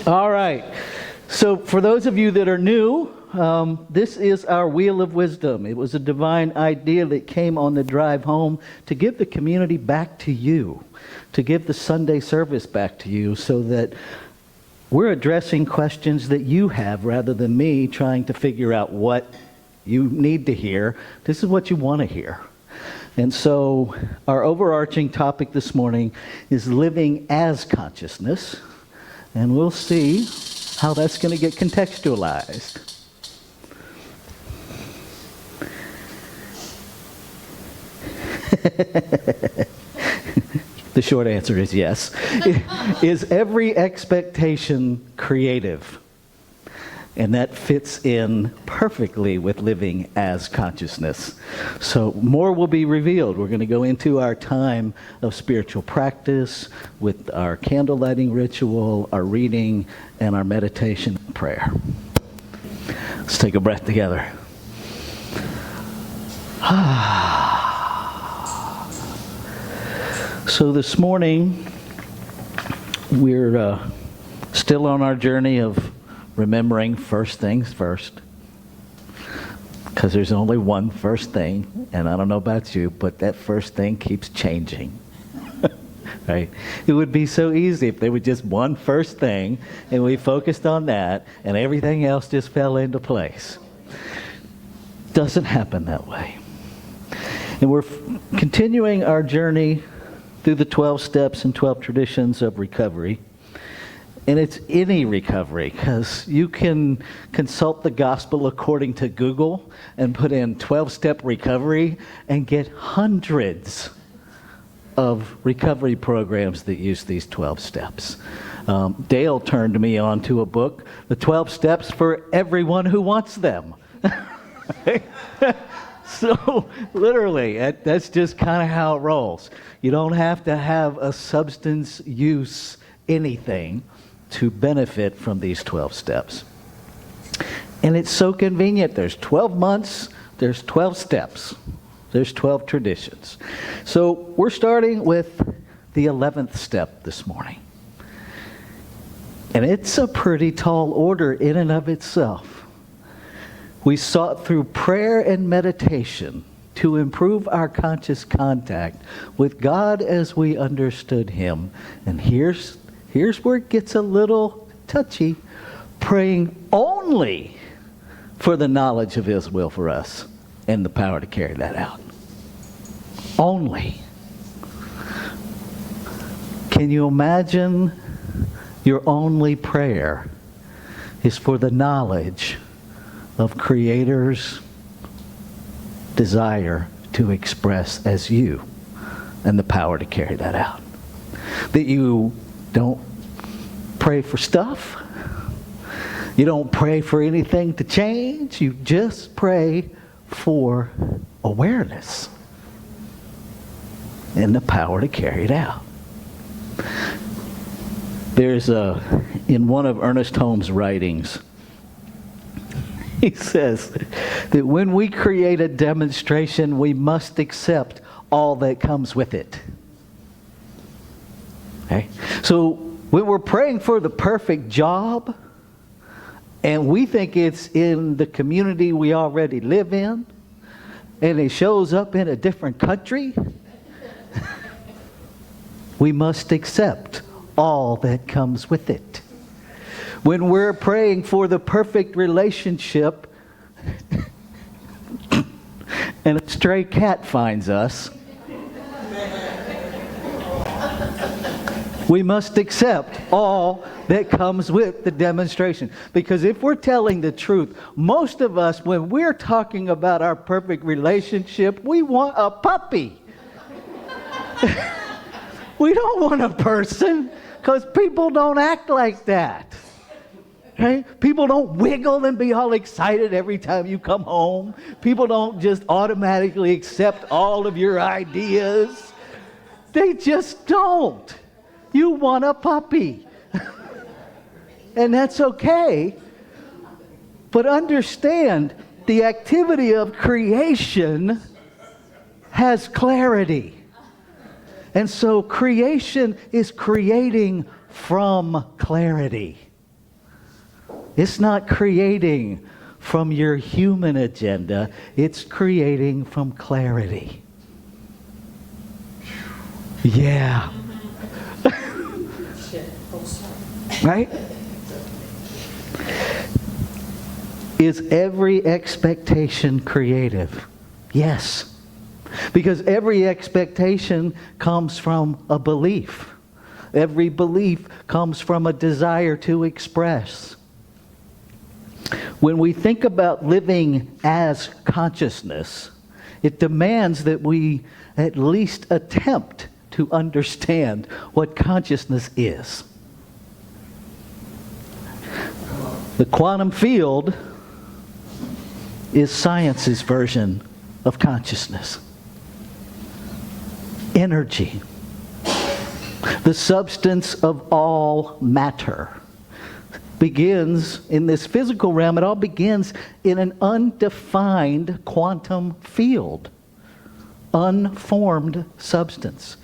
All right. So for those of you that are new, this is our Wheel of Wisdom. It was a divine idea that came on the drive home to give the community back to you, to give the Sunday service back to you, so that we're addressing questions that you have rather than me trying to figure out what you need to hear. This is what you want to hear. And so our overarching topic this morning is living as consciousness, and we'll see how that's going to get contextualized. The short answer is yes. Is every expectation creative? And that fits in perfectly with living as consciousness. So more will be revealed. We're going to go into our time of spiritual practice with our candle lighting ritual, our reading, and our meditation and prayer. Let's take a breath together. So this morning, we're still on our journey of remembering first things first, because there's only one first thing, and I don't know about you, but that first thing keeps changing. Right? It would be so easy if there was just one first thing, and we focused on that, and everything else just fell into place. Doesn't happen that way. And we're continuing our journey through the 12 steps and 12 traditions of recovery. And it's any recovery, because you can consult the gospel according to Google and put in 12-step recovery and get hundreds of recovery programs that use these 12 steps. Dale turned me on to a book, The 12 Steps for Everyone Who Wants Them. So literally, that's just kind of how it rolls. You don't have to have a substance use anything to benefit from these 12 steps. And it's so convenient. There's 12 months, there's 12 steps, there's 12 traditions. So we're starting with the 11th step this morning. And it's a pretty tall order in and of itself. We sought through prayer and meditation to improve our conscious contact with God as we understood Him. And here's where it gets a little touchy. Praying only for the knowledge of His will for us and the power to carry that out. Only. Can you imagine your only prayer is for the knowledge of Creator's desire to express as you and the power to carry that out? That you don't pray for stuff. You don't pray for anything to change. You just pray for awareness and the power to carry it out. There's in one of Ernest Holmes' writings, he says that when we create a demonstration, we must accept all that comes with it. Okay? So when we're praying for the perfect job, and we think it's in the community we already live in, and it shows up in a different country, we must accept all that comes with it. When we're praying for the perfect relationship, and a stray cat finds us, we must accept all that comes with the demonstration. Because if we're telling the truth, most of us, when we're talking about our perfect relationship, we want a puppy. We don't want a person, because people don't act like that. Right? People don't wiggle and be all excited every time you come home. People don't just automatically accept all of your ideas. They just don't. You want a puppy. And that's okay. But understand, the activity of creation has clarity. And so creation is creating from clarity. It's not creating from your human agenda. It's creating from clarity. Yeah. Right? Is every expectation creative? Yes. Because every expectation comes from a belief. Every belief comes from a desire to express. When we think about living as consciousness, it demands that we at least attempt to understand what consciousness is. The quantum field is science's version of consciousness. Energy, the substance of all matter, begins in this physical realm. It all begins in an undefined quantum field, unformed substance.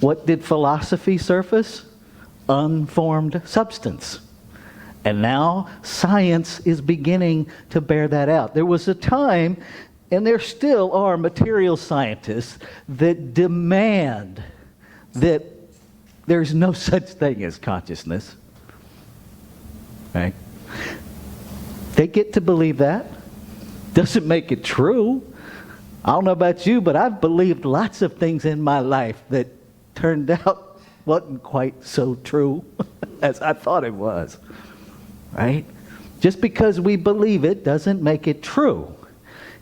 What did philosophy surface? Unformed substance. And now science is beginning to bear that out. There was a time, and there still are material scientists that demand that there's no such thing as consciousness. Right? They get to believe that. Doesn't make it true. I don't know about you, but I've believed lots of things in my life that turned out wasn't quite so true as I thought it was. Right? Just because we believe it doesn't make it true.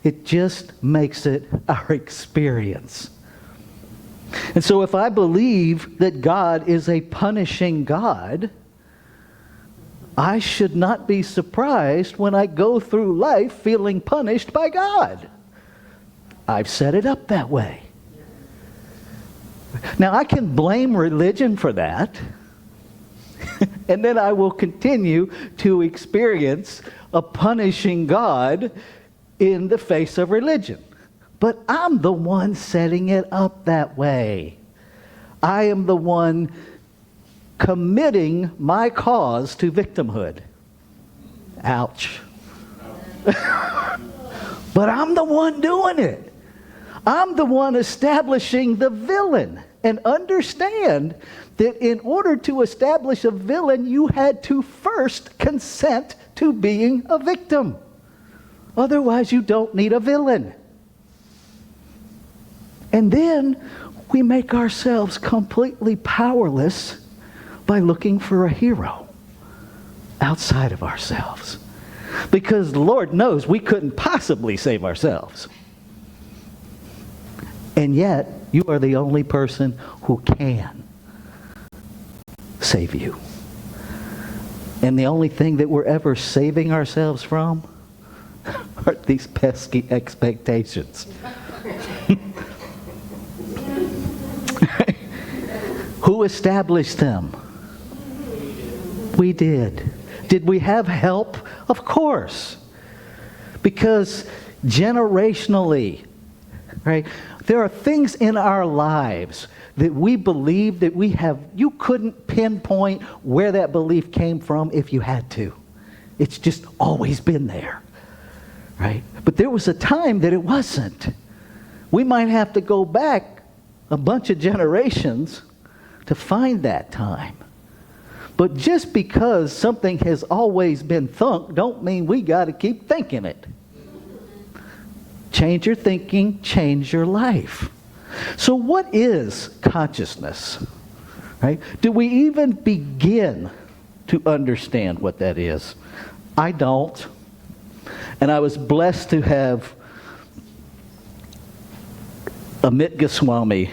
It just makes it our experience. And so if I believe that God is a punishing God, I should not be surprised when I go through life feeling punished by God. I've set it up that way. Now I can blame religion for that. And then I will continue to experience a punishing God in the face of religion. But I'm the one setting it up that way. I am the one committing my cause to victimhood. Ouch. But I'm the one doing it. I'm the one establishing the villain. And understand that in order to establish a villain, you had to first consent to being a victim. Otherwise, you don't need a villain. And then we make ourselves completely powerless by looking for a hero outside of ourselves. Because the Lord knows we couldn't possibly save ourselves. And yet, you are the only person who can save you. And the only thing that we're ever saving ourselves from are these pesky expectations. Who established them? We did. Did we have help? Of course. Because generationally, right, there are things in our lives that we believe that we have. You couldn't pinpoint where that belief came from if you had to. It's just always been there, right? But there was a time that it wasn't. We might have to go back a bunch of generations to find that time. But just because something has always been thunk, don't mean we got to keep thinking it. Change your thinking, change your life. So what is consciousness? Right? Do we even begin to understand what that is? I don't. And I was blessed to have Amit Goswami.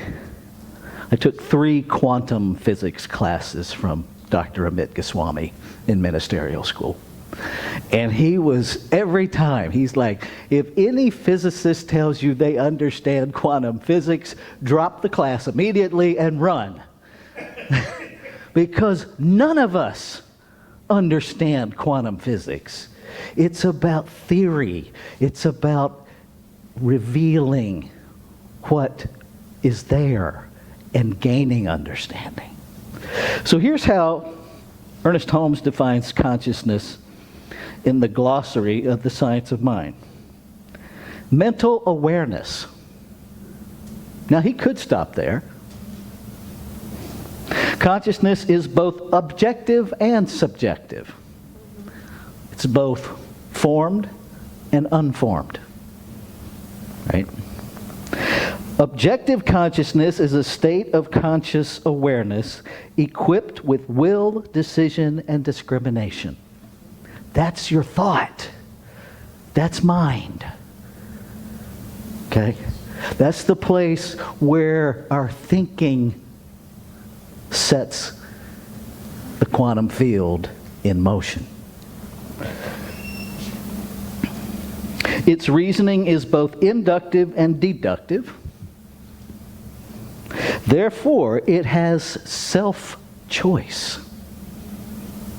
I took 3 quantum physics classes from Dr. Amit Goswami in ministerial school. And he was, every time, he's like, if any physicist tells you they understand quantum physics, drop the class immediately and run. Because none of us understand quantum physics. It's about theory. It's about revealing what is there and gaining understanding. So here's how Ernest Holmes defines consciousness. in the glossary of the science of mind. Mental awareness. Now, he could stop there. Consciousness is both objective and subjective. It's both formed and unformed. Right? Objective consciousness is a state of conscious awareness equipped with will, decision, and discrimination. That's your thought. That's mind. Okay? That's the place where our thinking sets the quantum field in motion. Its reasoning is both inductive and deductive. Therefore, it has self-choice.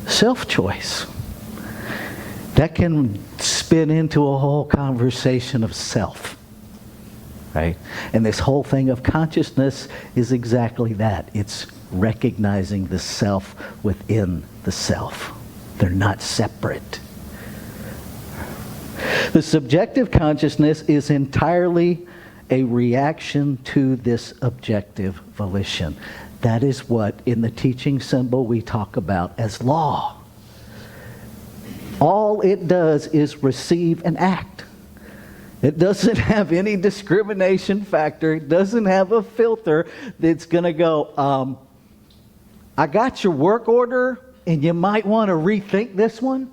Self-choice. That can spin into a whole conversation of self. Right? And this whole thing of consciousness is exactly that. It's recognizing the self within the self. They're not separate. The subjective consciousness is entirely a reaction to this objective volition. That is what, in the teaching symbol, we talk about as law. All it does is receive and act. It doesn't have any discrimination factor. It doesn't have a filter that's going to go, I got your work order, and you might want to rethink this one.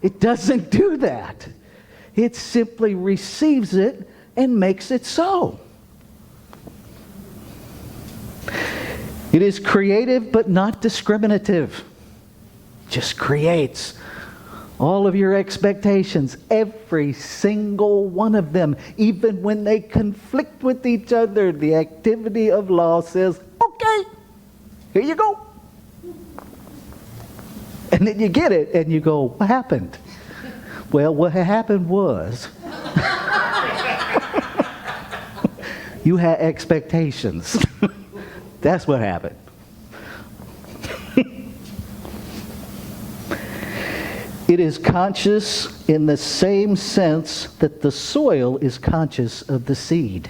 It doesn't do that. It simply receives it and makes it so. It is creative but not discriminative. Just creates. All of your expectations, every single one of them, even when they conflict with each other, the activity of law says, okay, here you go. And then you get it and you go, what happened? Well, what happened was you had expectations. That's what happened. It is conscious in the same sense that the soil is conscious of the seed.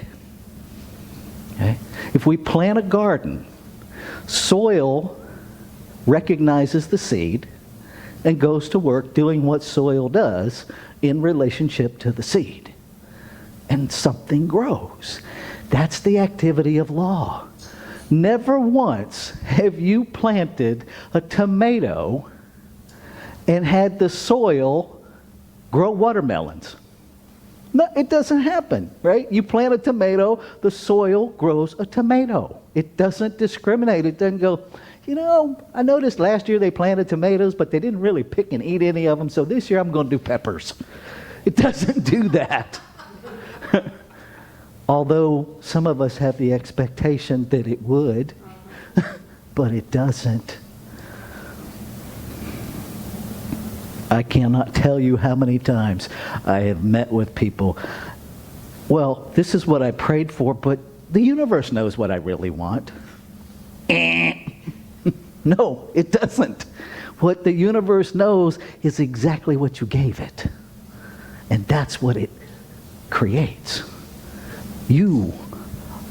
Okay? If we plant a garden, soil recognizes the seed and goes to work doing what soil does in relationship to the seed. And something grows. That's the activity of law. Never once have you planted a tomato and had the soil grow watermelons. No, it doesn't happen, right? You plant a tomato, the soil grows a tomato. It doesn't discriminate. It doesn't go, I noticed last year they planted tomatoes, but they didn't really pick and eat any of them, so this year I'm going to do peppers. It doesn't do that. Although some of us have the expectation that it would, but it doesn't. I cannot tell you how many times I have met with people. Well, this is what I prayed for, but the universe knows what I really want. No, it doesn't. What the universe knows is exactly what you gave it. And that's what it creates. You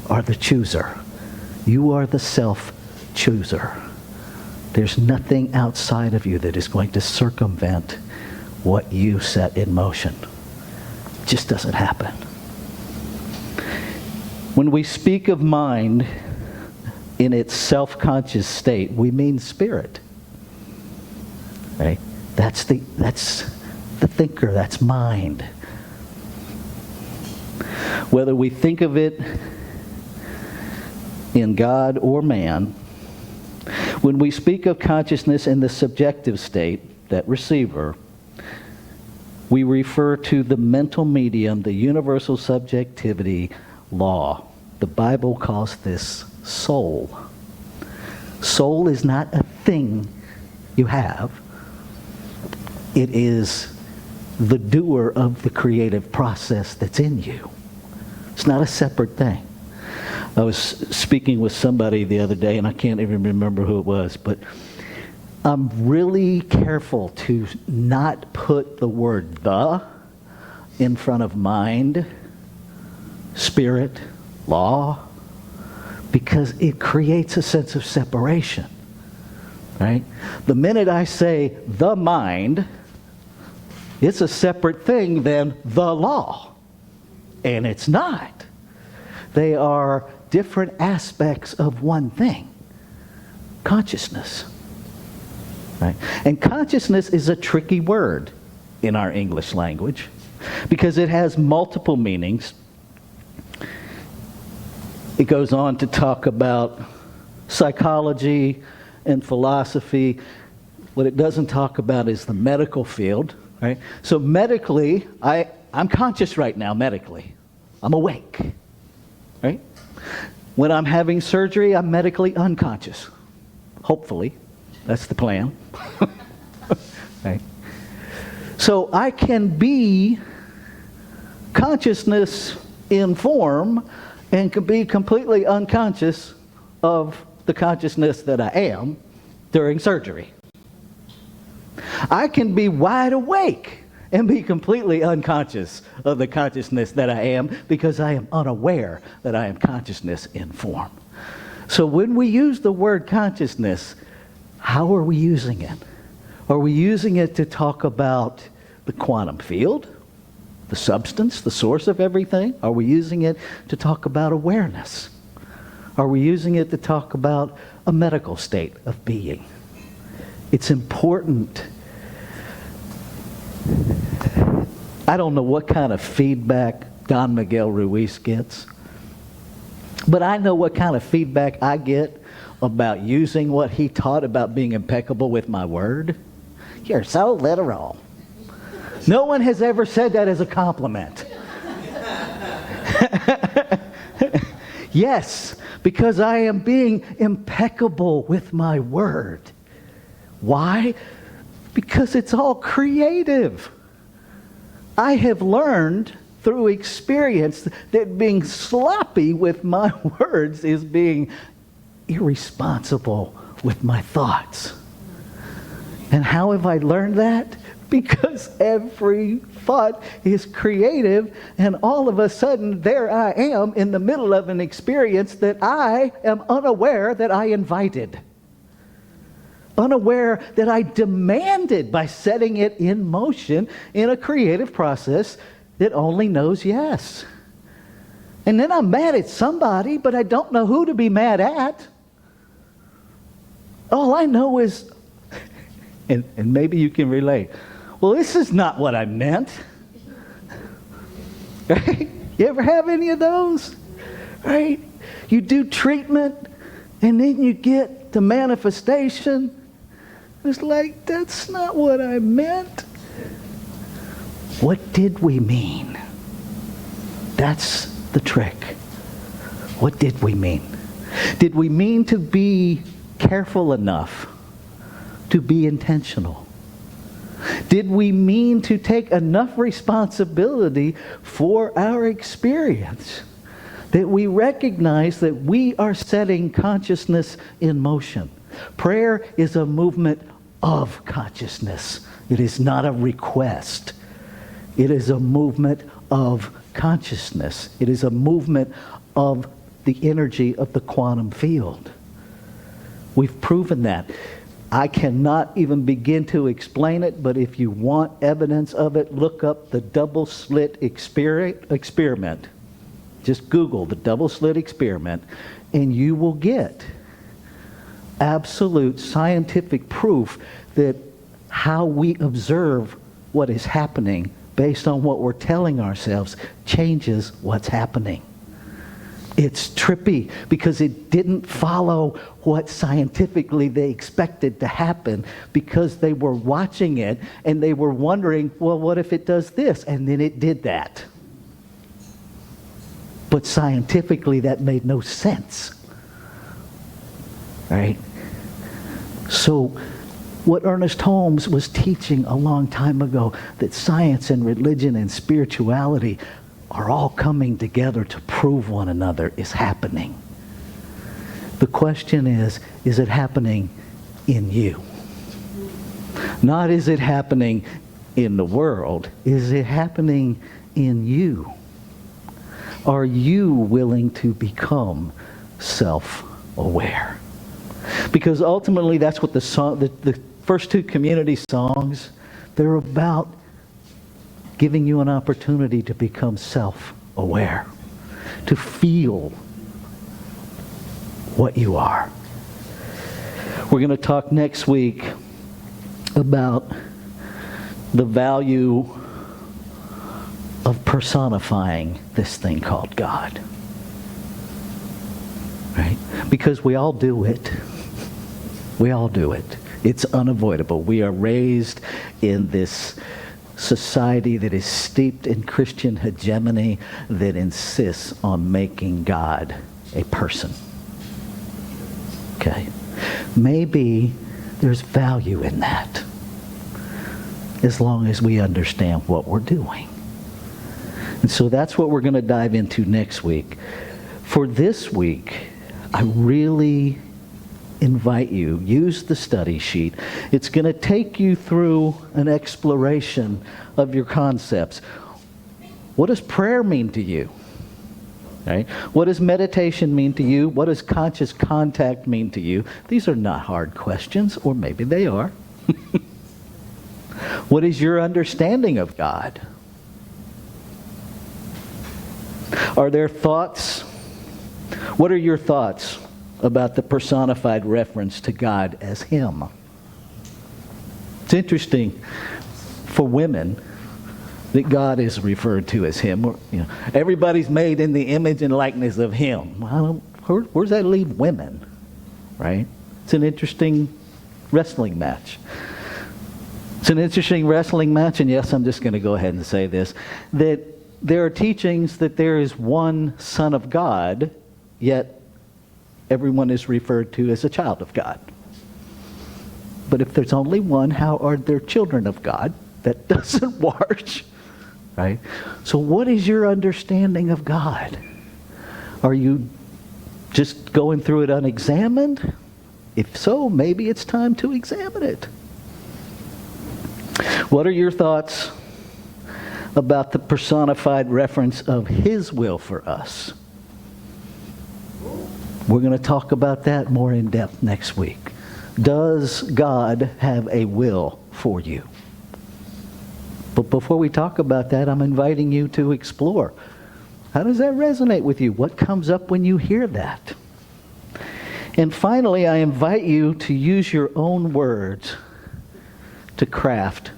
are the chooser. You are the self-chooser. There's nothing outside of you that is going to circumvent what you set in motion. It just doesn't happen. When we speak of mind in its self-conscious state, we mean spirit. Right? That's the thinker, that's mind. Whether we think of it in God or man, when we speak of consciousness in the subjective state, that receiver, we refer to the mental medium, the universal subjectivity law. The Bible calls this soul. Soul is not a thing you have. It is the doer of the creative process that's in you. It's not a separate thing. I was speaking with somebody the other day, and I can't even remember who it was, but I'm really careful to not put the word "the" in front of mind, spirit, law, because it creates a sense of separation, right? The minute I say the mind, it's a separate thing than the law, and it's not. They are different aspects of one thing, consciousness. Right? And consciousness is a tricky word in our English language because it has multiple meanings. It goes on to talk about psychology and philosophy. What it doesn't talk about is the medical field. Right? So medically, I'm conscious right now medically. I'm awake. Right? When I'm having surgery, I'm medically unconscious. Hopefully. That's the plan. Right? So I can be consciousness in form and can be completely unconscious of the consciousness that I am during surgery. I can be wide awake and be completely unconscious of the consciousness that I am because I am unaware that I am consciousness in form. So when we use the word consciousness, how are we using it? Are we using it to talk about the quantum field, the substance, the source of everything? Are we using it to talk about awareness? Are we using it to talk about a medical state of being? It's important. I don't know what kind of feedback Don Miguel Ruiz gets, but I know what kind of feedback I get about using what he taught about being impeccable with my word. You're so literal. No one has ever said that as a compliment. Yes, because I am being impeccable with my word. Why? Because it's all creative. I have learned through experience that being sloppy with my words is being irresponsible with my thoughts. And how have I learned that? Because every thought is creative, and all of a sudden there I am in the middle of an experience that I am unaware that I invited. Unaware that I demanded by setting it in motion in a creative process that only knows yes. And then I'm mad at somebody, but I don't know who to be mad at. All I know is, and maybe you can relate, well, this is not what I meant. Right? You ever have any of those? Right? You do treatment, and then you get the manifestation. It's like, that's not what I meant. What did we mean? That's the trick. What did we mean? Did we mean to be careful enough to be intentional? Did we mean to take enough responsibility for our experience that we recognize that we are setting consciousness in motion? Prayer is a movement of consciousness. It is not a request. It is a movement of consciousness. It is a movement of the energy of the quantum field. We've proven that. I cannot even begin to explain it, but if you want evidence of it, look up the double slit experiment. Just Google the double slit experiment, and you will get absolute scientific proof that how we observe what is happening based on what we're telling ourselves changes what's happening. It's trippy because it didn't follow what scientifically they expected to happen because they were watching it and they were wondering, well, what if it does this? And then it did that. But scientifically, that made no sense. Right? So what Ernest Holmes was teaching a long time ago, that science and religion and spirituality are all coming together to prove one another, is happening. The question is it happening in you? Not is it happening in the world, is it happening in you? Are you willing to become self-aware? Because ultimately that's what the first two community songs, they're about giving you an opportunity to become self-aware, to feel what you are. We're going to talk next week about the value of personifying this thing called God. Right? Because we all do it. We all do it. It's unavoidable. We are raised in this society that is steeped in Christian hegemony that insists on making God a person. Okay? Maybe there's value in that, as long as we understand what we're doing. And so that's what we're going to dive into next week. For this week, I really invite you, use the study sheet. It's going to take you through an exploration of your concepts. What does prayer mean to you? Right? What does meditation mean to you? What does conscious contact mean to you? These are not hard questions, or maybe they are. What is your understanding of God? Are there thoughts? What are your thoughts about the personified reference to God as Him? It's interesting for women that God is referred to as Him. Everybody's made in the image and likeness of Him. Where does that leave women? Right? It's an interesting wrestling match. It's an interesting wrestling match, and yes, I'm just going to go ahead and say this, that there are teachings that there is one Son of God, yet everyone is referred to as a child of God. But if there's only one, how are there children of God? That doesn't work, right? So what is your understanding of God? Are you just going through it unexamined? If so, maybe it's time to examine it. What are your thoughts about the personified reference of His will for us? We're going to talk about that more in depth next week. Does God have a will for you? But before we talk about that, I'm inviting you to explore. How does that resonate with you? What comes up when you hear that? And finally, I invite you to use your own words to craft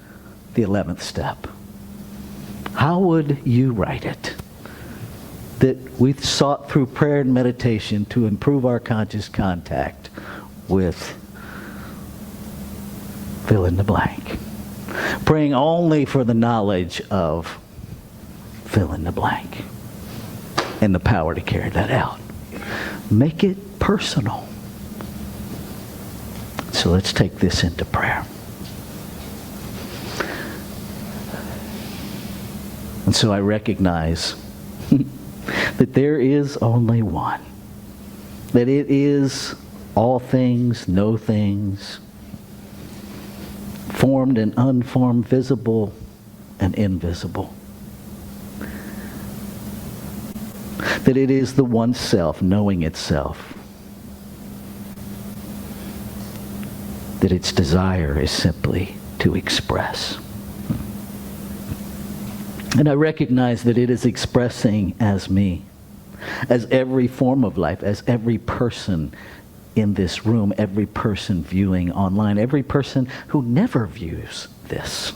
the 11th step. How would you write it? That we've sought through prayer and meditation to improve our conscious contact with fill in the blank. Praying only for the knowledge of fill in the blank and the power to carry that out. Make it personal. So let's take this into prayer. And so I recognize that there is only one. That it is all things, no things, formed and unformed, visible and invisible. That it is the one self, knowing itself. That its desire is simply to express. And I recognize that it is expressing as me, as every form of life, as every person in this room, every person viewing online, every person who never views this,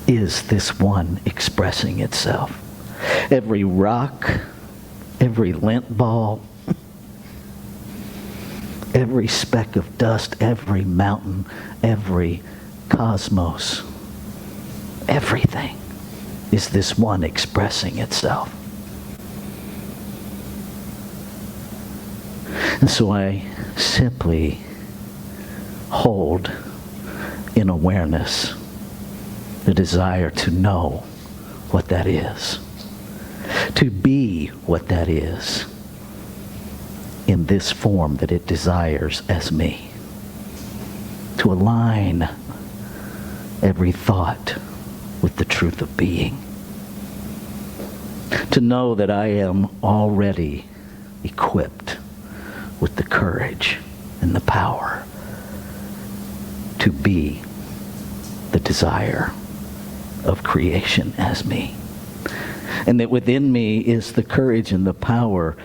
is this one expressing itself. Every rock, every lint ball, every speck of dust, every mountain, every cosmos, everything is this one expressing itself. And so I simply hold in awareness the desire to know what that is, to be what that is in this form that it desires as me. to align every thought with the truth of being. To know that I am already equipped with the courage and the power to be the desire of creation as me. And that within me is the courage and the power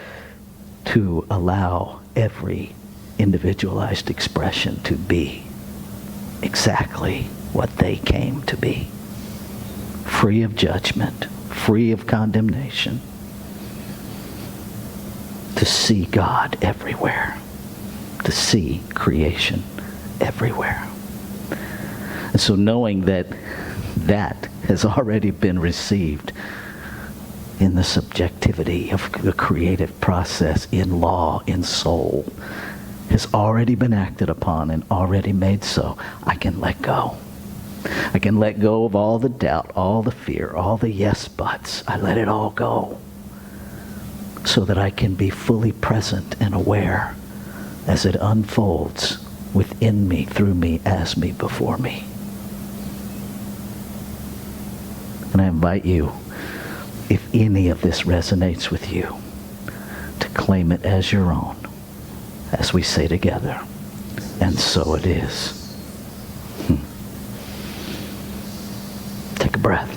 to allow every individualized expression to be exactly what they came to be. Free of judgment, free of condemnation. To see God everywhere. To see creation everywhere. And so knowing that that has already been received in the subjectivity of the creative process, in law, in soul, has already been acted upon and already made so, I can let go. I can let go of all the doubt, all the fear, all the yes buts. I let it all go so that I can be fully present and aware as it unfolds within me, through me, as me, before me. And I invite you, if any of this resonates with you, to claim it as your own, as we say together, and so it is. Take a breath.